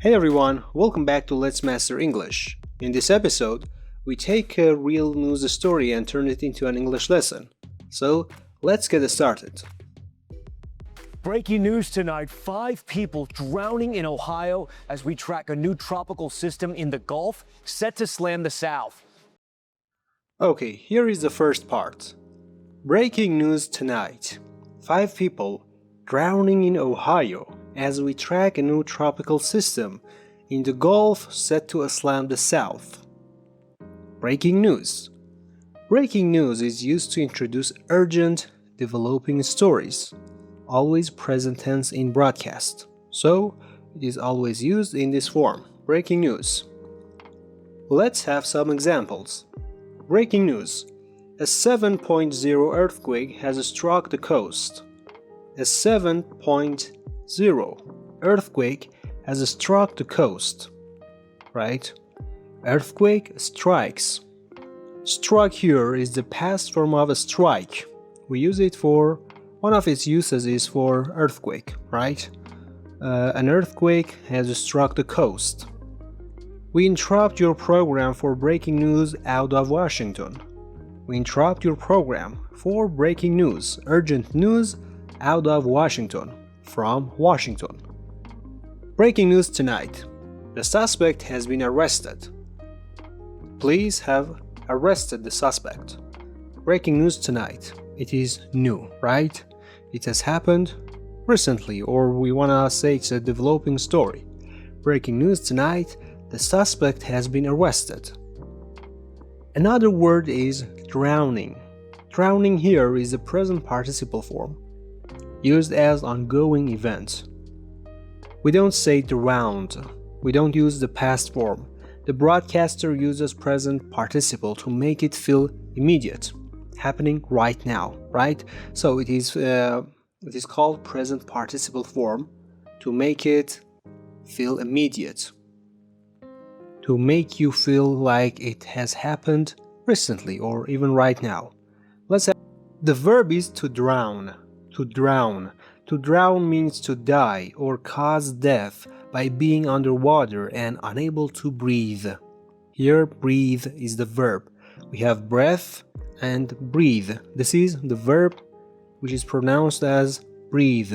Hey everyone, welcome back to Let's Master English. In this episode, we take a real news story and turn it into an English lesson. So, let's get started. Breaking news tonight, 5 people drowning in Ohio as we track a new tropical system in the Gulf set to slam the South. Okay, here is the first part. Breaking news tonight. 5 people drowning in Ohio as we track a new tropical system in the Gulf set to slam the South. Breaking news. Breaking news is used to introduce urgent, developing stories. Always present tense in broadcast. So, it is always used in this form. Breaking news. Let's have some examples. Breaking news. A 7.0 earthquake has struck the coast. A 7.0 earthquake has struck the coast. Right? Earthquake strikes. Struck here is the past form of a strike. We use it for, one of its uses is for earthquake, right? An earthquake has struck the coast. We interrupt your program for breaking news out of Washington. We interrupt your program for breaking news, urgent news out of Washington, from Washington. Breaking news tonight. The suspect has been arrested. Police have arrested the suspect. Breaking news tonight. It is new, right? It has happened recently, or we wanna say it's a developing story. Breaking news tonight. The suspect has been arrested. Another word is drowning. Drowning here is the present participle form, used as ongoing event. We don't say drowned. We don't use the past form. The broadcaster uses present participle to make it feel immediate, happening right now, right? So it is called present participle form to make it feel immediate, to make you feel like it has happened recently or even right now. Let's have the verb is to drown. To drown. To drown means to die or cause death by being underwater and unable to breathe. Here, breathe is the verb. We have breath and breathe. This is the verb which is pronounced as breathe.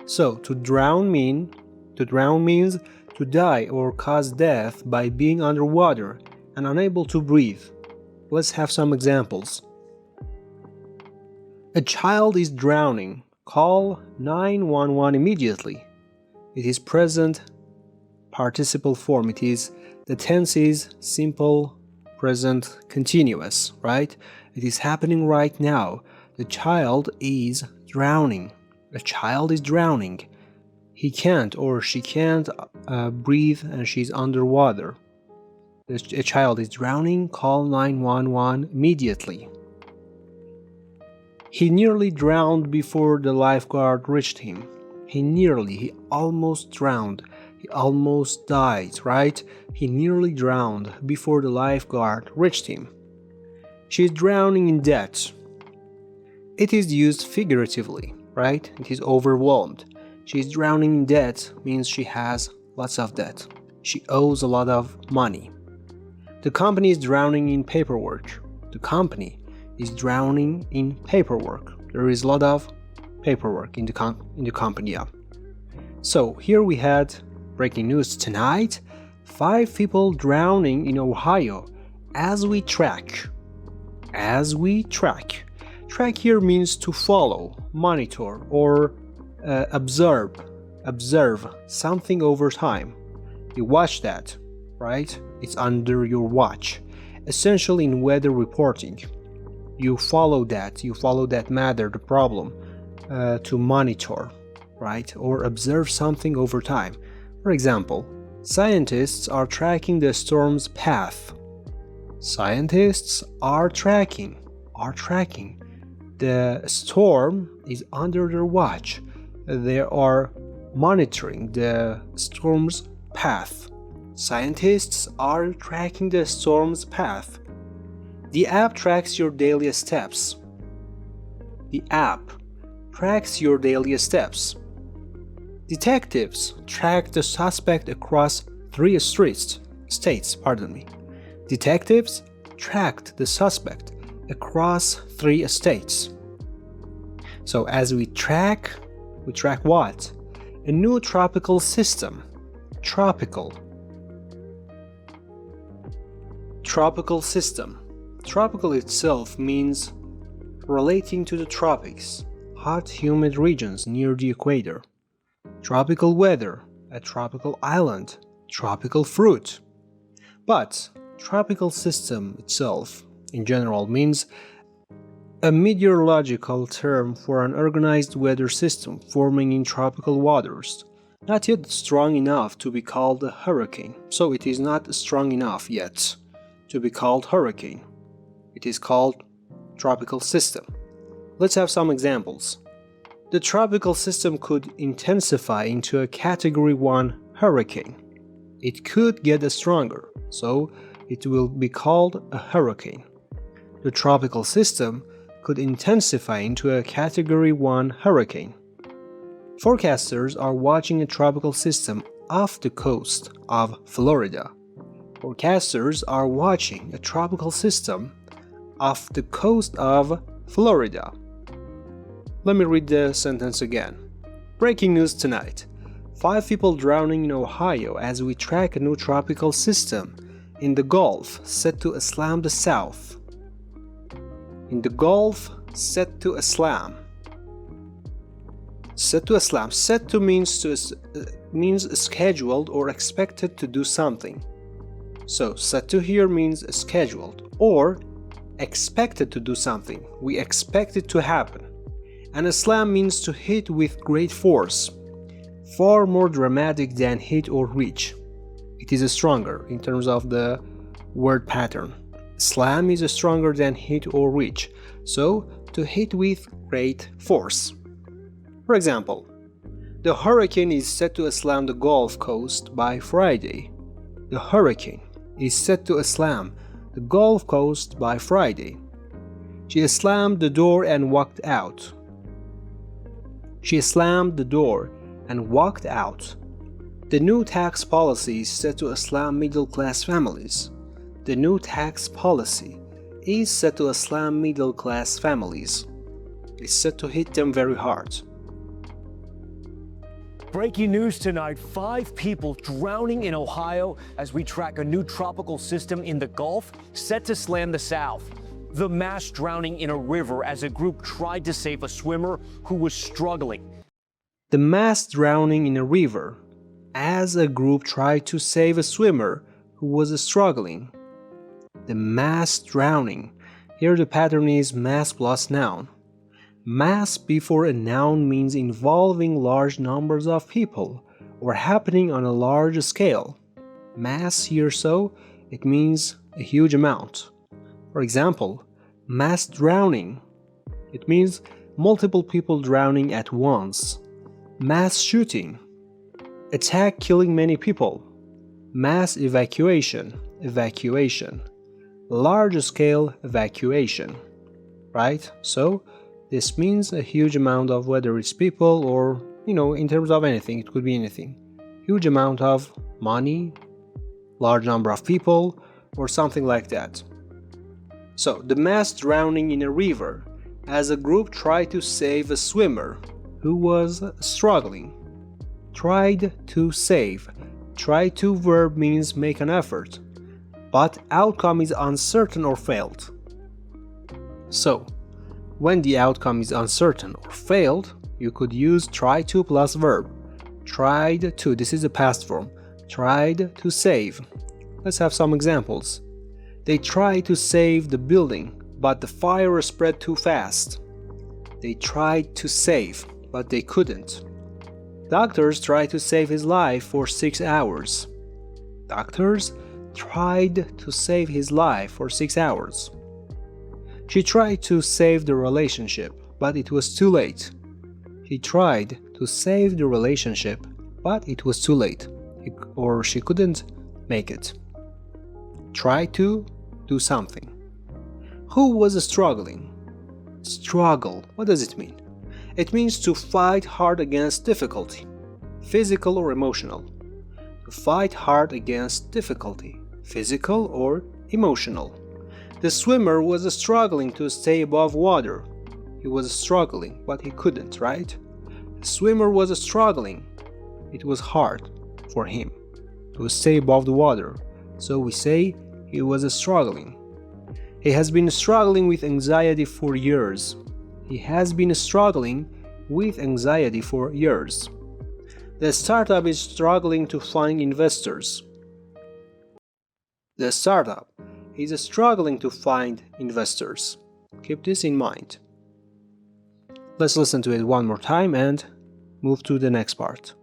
So, to drown means to die or cause death by being underwater and unable to breathe. Let's have some examples. A child is drowning. Call 911 immediately. It is present participle form. The tense is simple present continuous, right? It is happening right now. The child is drowning. A child is drowning. He can't or she can't breathe and she's underwater. A child is drowning. Call 911 immediately. He nearly drowned before the lifeguard reached him. He almost drowned. He almost died, right? He nearly drowned before the lifeguard reached him. She is drowning in debt. It is used figuratively, right? It is overwhelmed. She is drowning in debt means she has lots of debt. She owes a lot of money. The company is drowning in paperwork. The company is drowning in paperwork. There is a lot of paperwork in the company. Yeah. So here we had breaking news tonight. 5 people drowning in Ohio as we track. As we track. Track here means to follow, monitor, or observe something over time. You watch that, right? It's under your watch. Essentially in weather reporting. You follow that matter, the problem, to monitor, right? Or observe something over time. For example, scientists are tracking the storm's path. Scientists are tracking. The storm is under their watch. They are monitoring the storm's path. Scientists are tracking the storm's path. The app tracks your daily steps. The app tracks your daily steps. Detectives tracked the suspect across 3 states. Detectives tracked the suspect across 3 states. So as we track what? A new tropical system. Tropical system. Tropical itself means relating to the tropics, hot, humid regions near the equator. Tropical weather, a tropical island, tropical fruit. But tropical system itself, in general, means a meteorological term for an organized weather system forming in tropical waters, not yet strong enough to be called a hurricane. So it is not strong enough yet to be called hurricane. It is called tropical system. Let's have some examples. The tropical system could intensify into a Category 1 hurricane. It could get stronger, so it will be called a hurricane. The tropical system could intensify into a Category 1 hurricane. Forecasters are watching a tropical system off the coast of Florida. Forecasters are watching a tropical system off the coast of Florida. Let me read the sentence again. Breaking news tonight. 5 people drowning in Ohio as we track a new tropical system in the Gulf set to slam the South. In the Gulf, set to slam. Set to slam. Set to means scheduled or expected to do something. So set to here means scheduled or expected to do something. We expect it to happen. And a slam means to hit with great force, far more dramatic than hit or reach. It is stronger in terms of the word pattern. Slam is stronger than hit or reach, so to hit with great force. For example, the hurricane is set to slam the Gulf Coast by Friday. The hurricane is set to slam the Gulf Coast by Friday. She slammed the door and walked out. She slammed the door and walked out. The new tax policy is set to slam middle-class families. The new tax policy is set to slam middle-class families. It's set to hit them very hard. Breaking news tonight, 5 people drowning in Ohio as we track a new tropical system in the Gulf set to slam the South. The mass drowning in a river as a group tried to save a swimmer who was struggling. The mass drowning in a river as a group tried to save a swimmer who was struggling. The mass drowning. Here the pattern is mass plus noun. Mass before a noun means involving large numbers of people or happening on a large scale. Mass here, so it means a huge amount. For example, mass drowning. It means multiple people drowning at once. Mass shooting. Attack killing many people. Mass evacuation. Large scale evacuation. Right? So this means a huge amount of, whether it's people or, in terms of anything, it could be anything. Huge amount of money, large number of people, or something like that. So, the mass drowning in a river as a group tried to save a swimmer who was struggling. Tried to save. Try to verb means make an effort, but outcome is uncertain or failed. So, when the outcome is uncertain or failed, you could use try to plus verb. Tried to, this is the past form. Tried to save. Let's have some examples. They tried to save the building, but the fire spread too fast. They tried to save, but they couldn't. Doctors tried to save his life for 6 hours. Doctors tried to save his life for 6 hours. She tried to save the relationship, but it was too late. He tried to save the relationship, but it was too late. Or she couldn't make it. Try to do something. Who was struggling? Struggle. What does it mean? It means to fight hard against difficulty. physical or emotional. To fight hard against difficulty, physical or emotional. The swimmer was struggling to stay above water. He was struggling, but he couldn't, right? The swimmer was struggling. It was hard for him to stay above the water. So we say he was struggling. He has been struggling with anxiety for years. He has been struggling with anxiety for years. The startup is struggling to find investors. The startup is struggling to find investors. Keep this in mind. Let's listen to it one more time and move to the next part.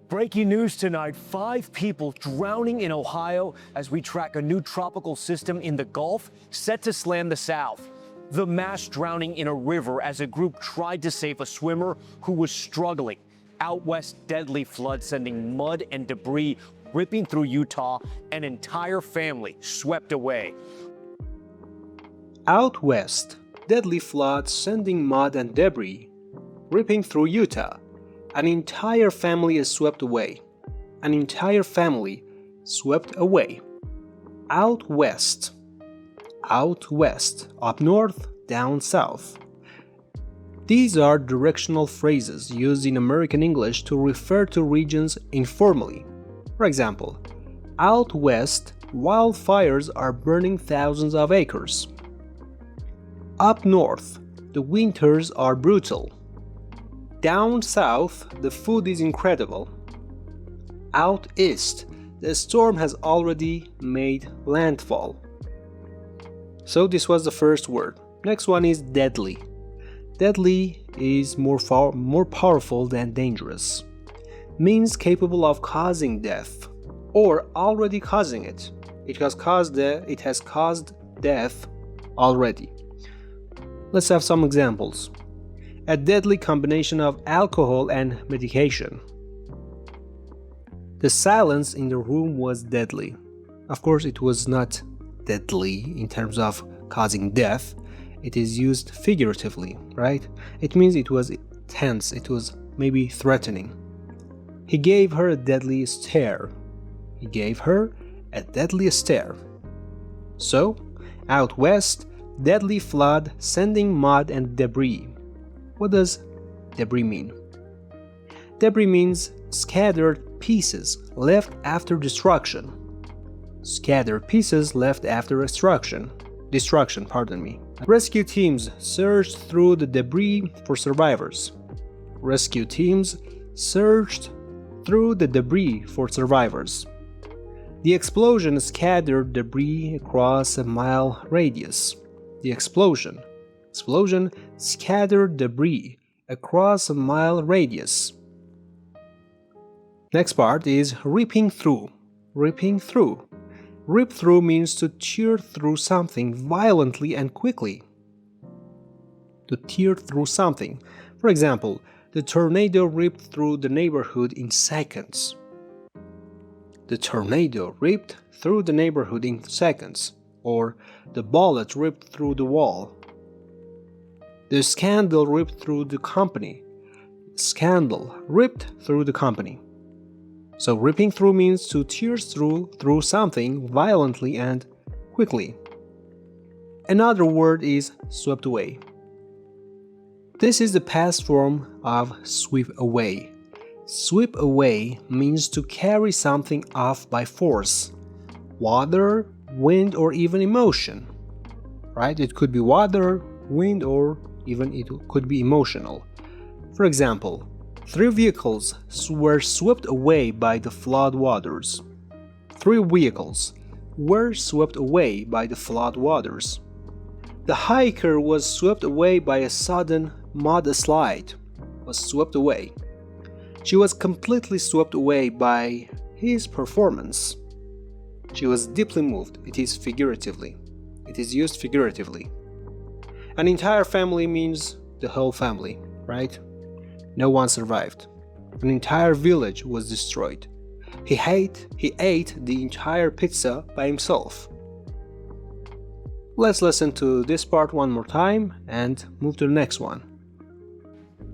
Breaking news tonight, 5 people drowning in Ohio as we track a new tropical system in the Gulf set to slam the South. The mass drowning in a river as a group tried to save a swimmer who was struggling. Out west, deadly flood sending mud and debris ripping through Utah, an entire family swept away. Out west, deadly flood sending mud and debris ripping through Utah. An entire family is swept away. An entire family swept away. Out west. Out west. Up north, down south. These are directional phrases used in American English to refer to regions informally. For example, out west, wildfires are burning thousands of acres. Up north, the winters are brutal. Down south, the food is incredible. Out east, the storm has already made landfall. So this was the first word. Next one is deadly. Deadly is more powerful than dangerous. Means capable of causing death or already causing it. It has caused death already. Let's have some examples. A deadly combination of alcohol and medication. The silence in the room was deadly. Of course, it was not deadly in terms of causing death. It is used figuratively, right? It means it was tense, it was maybe threatening. He gave her a deadly stare. He gave her a deadly stare. So, out west, deadly flood sending mud and debris. What does debris mean? Debris means scattered pieces left after destruction. Scattered pieces left after destruction. Rescue teams searched through the debris for survivors. Rescue teams searched through the debris for survivors. The explosion scattered debris across a mile radius. The explosion scattered debris across a mile radius. Next part is ripping through. Ripping through. Rip through means to tear through something violently and quickly. To tear through something. For example, the tornado ripped through the neighborhood in seconds. The tornado ripped through the neighborhood in seconds. Or the bullet ripped through the wall. The scandal ripped through the company. Scandal ripped through the company. So ripping through means to tear through something violently and quickly. Another word is swept away. This is the past form of sweep away. Sweep away means to carry something off by force. Water, wind, or even emotion. Right? It could be water, wind, or even it could be emotional. For example, 3 vehicles were swept away by the flood waters. 3 vehicles were swept away by the flood waters. The hiker was swept away by a sudden mudslide. Was swept away. She was completely swept away by his performance. She was deeply moved. It is figuratively. It is used figuratively. An entire family means the whole family, right? No one survived. An entire village was destroyed. He ate the entire pizza by himself. Let's listen to this part one more time and move to the next one.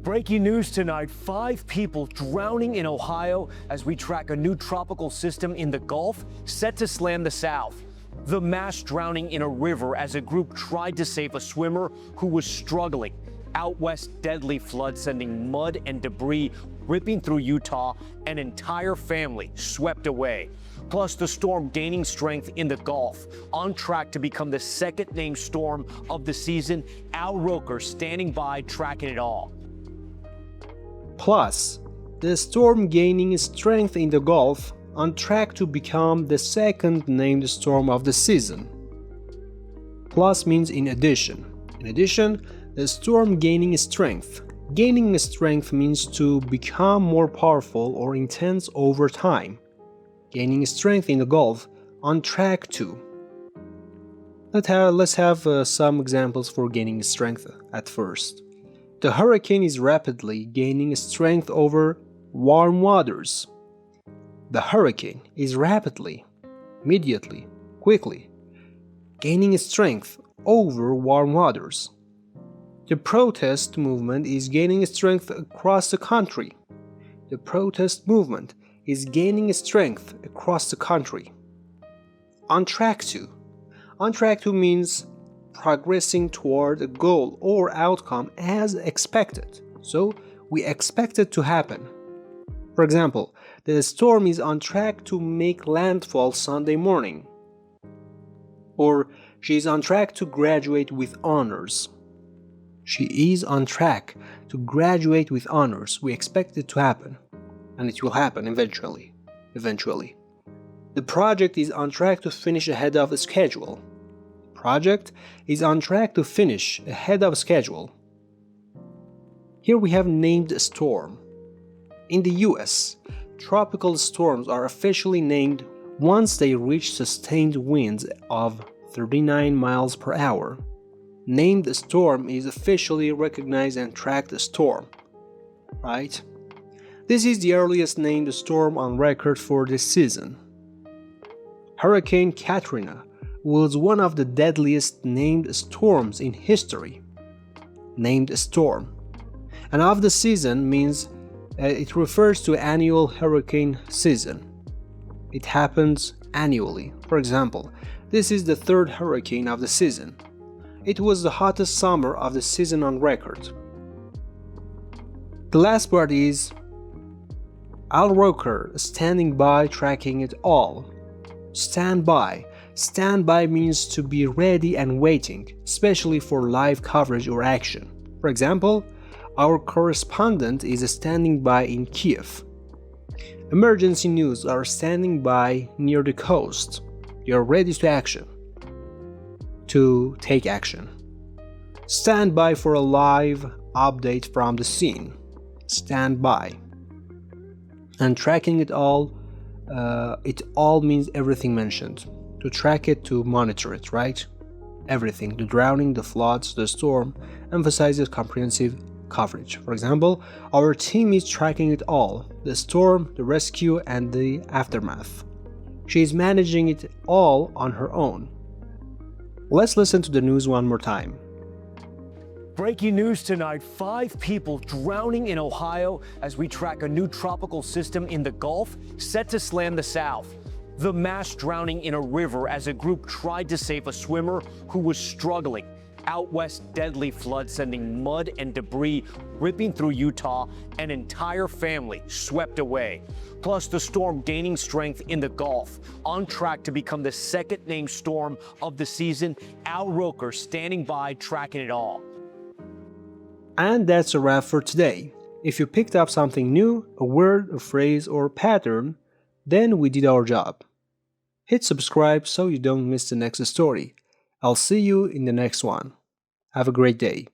Breaking news tonight, 5 people drowning in Ohio as we track a new tropical system in the Gulf set to slam the South. The mass drowning in a river as a group tried to save a swimmer who was struggling. Out west, deadly flood sending mud and debris ripping through Utah, an entire family swept away. Plus the storm gaining strength in the Gulf, on track to become the second named storm of the season. Al Roker standing by tracking it all. Plus, the storm gaining strength in the Gulf, on track to become the second named storm of the season. Plus means in addition. In addition, the storm gaining strength. Gaining strength means to become more powerful or intense over time. Gaining strength in the Gulf, on track to. Let's have some examples for gaining strength at first. The hurricane is rapidly gaining strength over warm waters. The hurricane is rapidly, immediately, quickly, gaining strength over warm waters. The protest movement is gaining strength across the country. The protest movement is gaining strength across the country. On track to. On track to means progressing toward a goal or outcome as expected. So, we expect it to happen. For example, the storm is on track to make landfall Sunday morning. Or, she is on track to graduate with honors. She is on track to graduate with honors. We expect it to happen. And it will happen eventually. The project is on track to finish ahead of schedule. Project is on track to finish ahead of schedule. Here we have named a storm. In the US, tropical storms are officially named once they reach sustained winds of 39 miles per hour. Named storm is officially recognized and tracked a storm, right? This is the earliest named storm on record for this season. Hurricane Katrina was one of the deadliest named storms in history. Named storm. And of the season means it refers to annual hurricane season. It happens annually. For example, this is the third hurricane of the season. It was the hottest summer of the season on record. The last part is Al Roker standing by tracking it all. Stand by. Stand by means to be ready and waiting, especially for live coverage or action. For example, our correspondent is standing by in Kiev. Emergency news are standing by near the coast. They are ready to take action. Stand by for a live update from the scene. Stand by. And tracking it all means everything mentioned. To track it, to monitor it, right? Everything, the drowning, the floods, the storm, emphasizes comprehensive coverage. For example, our team is tracking it all, the storm, the rescue, and the aftermath. She is managing it all on her own. Let's listen to the news one more time. Breaking news tonight, 5 people drowning in Ohio as we track a new tropical system in the Gulf set to slam the South. The mass drowning in a river as a group tried to save a swimmer who was struggling. Out west, deadly flood sending mud and debris ripping through Utah, an entire family swept away. Plus the storm gaining strength in the Gulf, on track to become the second named storm of the season. Al Roker standing by tracking it all. And that's a wrap for today. If you picked up something new, a word, a phrase, or pattern, then we did our job. Hit subscribe so you don't miss the next story. I'll see you in the next one. Have a great day.